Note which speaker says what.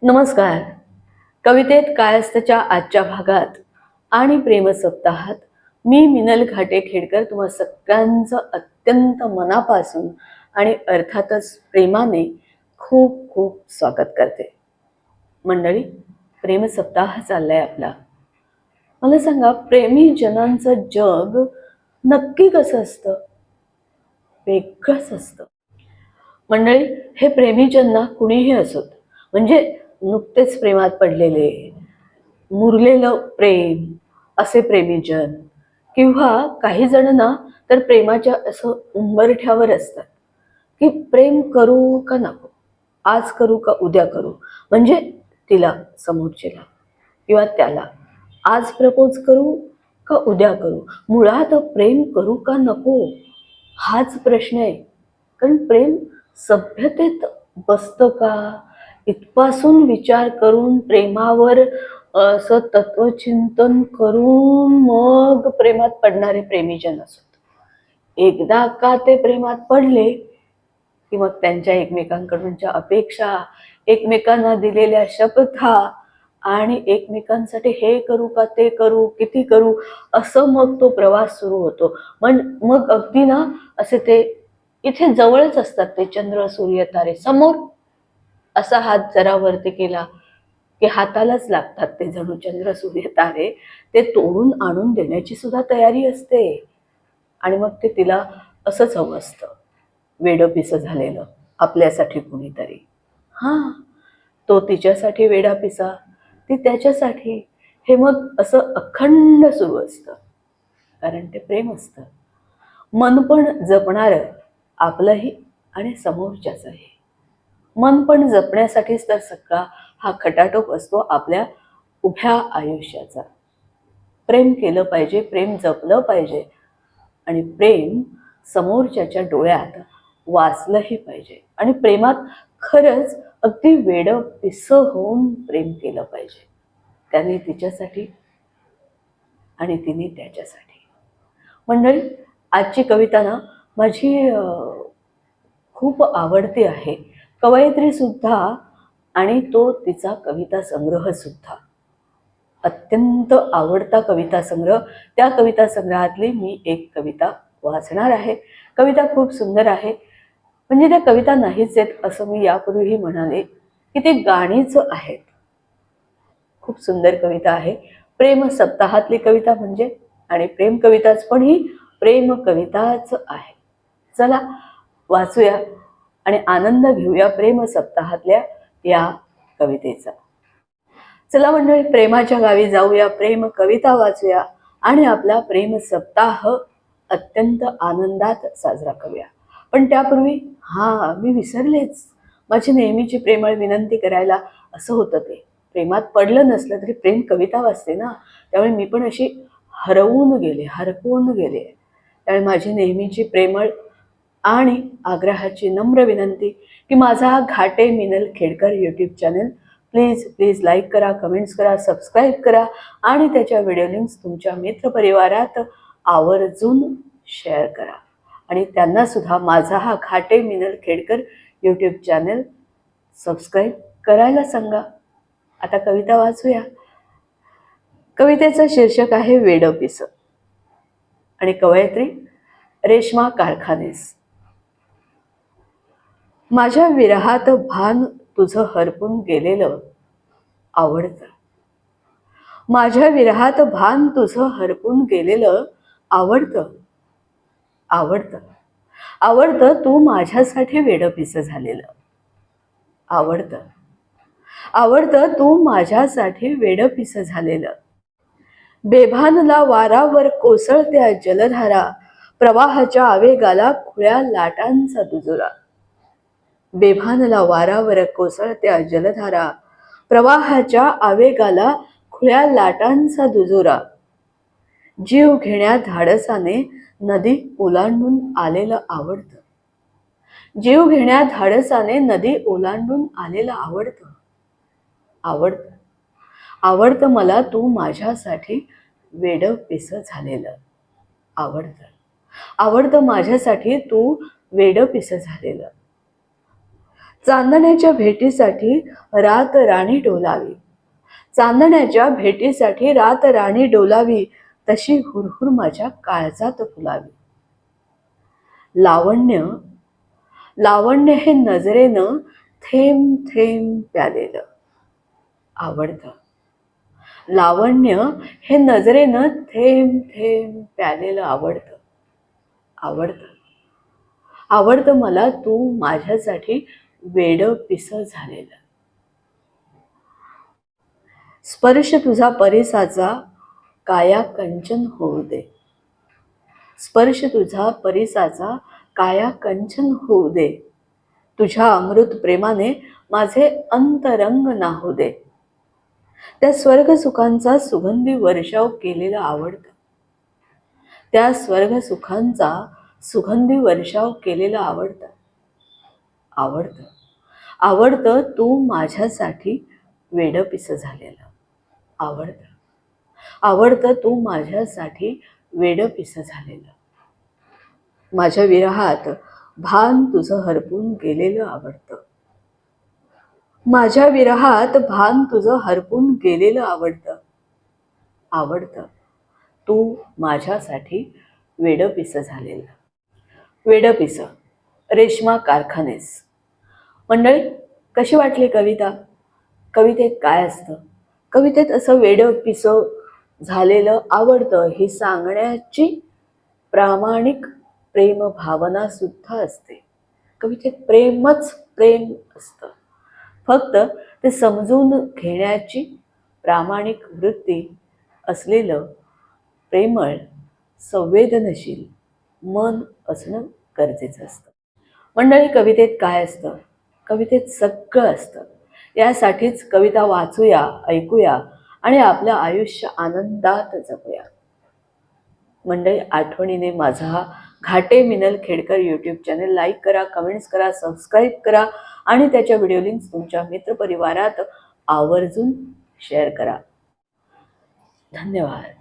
Speaker 1: नमस्कार. कवितेत काय असतंच्या आजच्या भागात आणि प्रेम सप्ताहात मी मिनल घाटे खेडकर तुम्हा सगळ्यांचं अत्यंत मनापासून आणि अर्थातच प्रेमाने खूप खूप स्वागत करते. मंडळी, प्रेम सप्ताह चाललाय आपला. मला सांगा, प्रेमी जनांचं जग नक्की कसं असतं? वेगळंच असतं. मंडळी, हे प्रेमीजन ना कुणीही असोत, म्हणजे नुकतेच प्रेमात पडलेले, मुरलेलं प्रेम असे प्रेमीजन, किंवा काही जण ना तर प्रेमाच्या असं उंबरठ्यावर असतात की प्रेम करू का नको, आज करू का उद्या करू. म्हणजे तिला, समोरचेला किंवा त्याला आज प्रपोज करू का उद्या करू. मुळात प्रेम करू का नको हाच प्रश्न आहे. कारण प्रेम सभ्यतेत बसतं का, इथपासून विचार करून प्रेमावर असं तत्वचिंतन करून मग प्रेमात पडणारे प्रेमीजन असत. एकदा का ते प्रेमात पडले की मग त्यांच्या एकमेकांकडूनच्या अपेक्षा, एकमेकांना दिलेल्या शपथा आणि एकमेकांसाठी हे करू का ते करू, किती करू, असं मग तो प्रवास सुरू होतो. मग अगदी ना असे ते इथे जवळच असतात ते चंद्र सूर्य तारे. समोर असा हात जरा वरती केला की हातालाच लागतात ते जणू चंद्र सूर्य तारे. ते तोडून आणून देण्याची सुद्धा तयारी असते. आणि मग ते तिला असंच हवं असतं, वेडपिसं झालेलं आपल्यासाठी कुणीतरी. हां, तो तिच्यासाठी वेडापिसा, ती त्याच्यासाठी. हे मग असं अखंड सुरू असतं, कारण ते प्रेम असतं. मन पण जपणारं आपलंही आणि समोरच्याचंही. मन पण जपण्यासाठीच तर सगळा हा खटाटोप असतो आपल्या उभ्या आयुष्याचा. प्रेम केलं पाहिजे, प्रेम जपलं पाहिजे, आणि प्रेम समोरच्याच्या डोळ्यात वाचलंही पाहिजे. आणि प्रेमात खरंच अगदी वेडं पिसं होऊन प्रेम केलं पाहिजे, त्याने तिच्यासाठी आणि तिने त्याच्यासाठी. मंडळी, आजची कविता ना माझी खूप आवडती आहे. कवयित्री सुद्धा, आणि तो तिचा कविता संग्रह सुद्धा अत्यंत आवडता कविता संग्रह. त्या कविता संग्रहातली मी एक कविता वाचणार आहे. कविता खूप सुंदर आहे. म्हणजे त्या कविता नाहीच आहेत असं मी यापूर्वीही म्हणाले की ते गाणीच आहेत. खूप सुंदर कविता आहे. प्रेम सप्ताहातली कविता म्हणजे, आणि प्रेम कविताच पण ही प्रेम कविताच आहे. चला वाचूया आणि आनंद घेऊया प्रेम सप्ताहातल्या या कवितेचा. चला मंडळी, प्रेमाच्या गावी जाऊया, प्रेम कविता वाचूया आणि आपला प्रेम सप्ताह अत्यंत आनंदात साजरा करूया. पण त्यापूर्वी मी विसरलेच माझी नेहमीची प्रेमळ विनंती करायला. असं होतं, ते प्रेमात पडलं नसलं तरी प्रेम कविता वाचते ना, त्यामुळे मी पण अशी हरवून गेले, हरकून गेले. त्यामुळे माझी नेहमीची प्रेमळ आणि आग्रहाची नम्र विनंती की माझा Ghate Minal Khedkar YouTube channel please please like करा, कमेंट्स करा, सबस्क्राईब करा आणि त्याच्या व्हिडिओ लिंक्स तुमच्या मित्रपरिवारात आवर्जून शेअर करा. आणि त्यांना सुद्धा माझा हा Ghate Minal Khedkar YouTube channel subscribe करायला सांगा. आता कविता वाचूया. कवितेचं शीर्षक आहे वेडपिसं, आणि कवयित्री रेश्मा कारखानेस. माझ्या विरहात भान तुझं हरपून गेलेलं आवडतं. माझ्या विरहात भान तुझं हरपून गेलेलं आवडतं. आवडतं आवडतं तू माझ्यासाठी वेडपिसं झालेलं. आवडतं आवडतं तू माझ्यासाठी वेडपिसं झालेलं. बेभानला वारावर कोसळत्या जलधारा, प्रवाहाच्या आवेगाला खुळ्या लाटांचा दुजुरा. बेभानला वारावर कोसळत्या जलधारा, प्रवाहाच्या आवेगाला खुळ्या लाटांचा दुजुरा. जीव घेण्या धाडसाने नदी ओलांडून आलेलं आवडतं. जीव घेण्या धाडसाने नदी ओलांडून आलेलं आवडतं. आवडतं आवडतं मला तू माझ्यासाठी वेडपिसं झालेलं. आवडतं आवडतं माझ्यासाठी तू वेडपिसं झालेलं. चांदण्याच्या भेटीसाठी रात राणी डोलावी, चांदण्याच्या भेटीसाठी रात राणी डोलावी, तशी हुरहुर माझ्या काळजात फुलावी. लावण्य लावण्य हे नजरेनं थेंब थेंब प्यालेलं आवडतं. लावण्य हे नजरेनं थेंब थेंब प्यालेलं आवडतं. आवडतं आवडतं मला तू माझ्यासाठी वेडं पिसं झालेलं. स्पर्श तुझा परिसाचा काया कंचन होऊ दे, स्पर्श तुझा परिसाचा काया कंचन होऊ दे, तुझ्या अमृत प्रेमाने माझे अंतरंग नाहू दे. त्या स्वर्ग सुखांचा सुगंधी वर्षाव केलेलं आवडतं. त्या स्वर्ग सुखांचा सुगंधी वर्षाव केलेलं आवडतं. आवडतं आवडतं तू माझ्यासाठी वेडं पिसं झालेलं आवडतं. आवडतं तू माझ्यासाठी वेडं पिसं झालेलं. माझ्या विरहात भान तुझं हरपून गेलेलं आवडतं. माझ्या विरहात भान तुझं हरपून गेलेलं आवडतं. आवडतं तू माझ्यासाठी वेडं पिसं झालेलं. वेडं पिसं, रेश्मा कारखानेस. मंडळी, कशी वाटली कविता? कवितेत काय असतं? कवितेत असं वेडं पिसं झालेलं आवडतं हे सांगण्याची प्रामाणिक प्रेम भावना सुद्धा असते. कवितेत प्रेमच प्रेम असतं. फक्त ते समजून घेण्याची प्रामाणिक वृत्ती असलेलं प्रेमळ, संवेदनशील मन असणं गरजेचं असतं. मंडळी, कवितेत काय असतं? कवितेत सगळं असतं. यासाठीच कविता वाचूया, ऐकूया आणि आपलं आयुष्य आनंदात जगूया. मंडळी, आठवणीने माझा हा Ghate Minal Khedkar YouTube channel like करा, कमेंट्स करा, सबस्क्राईब करा आणि त्याच्या व्हिडिओ लिंक्स तुमच्या मित्रपरिवारात आवर्जून शेअर करा. धन्यवाद.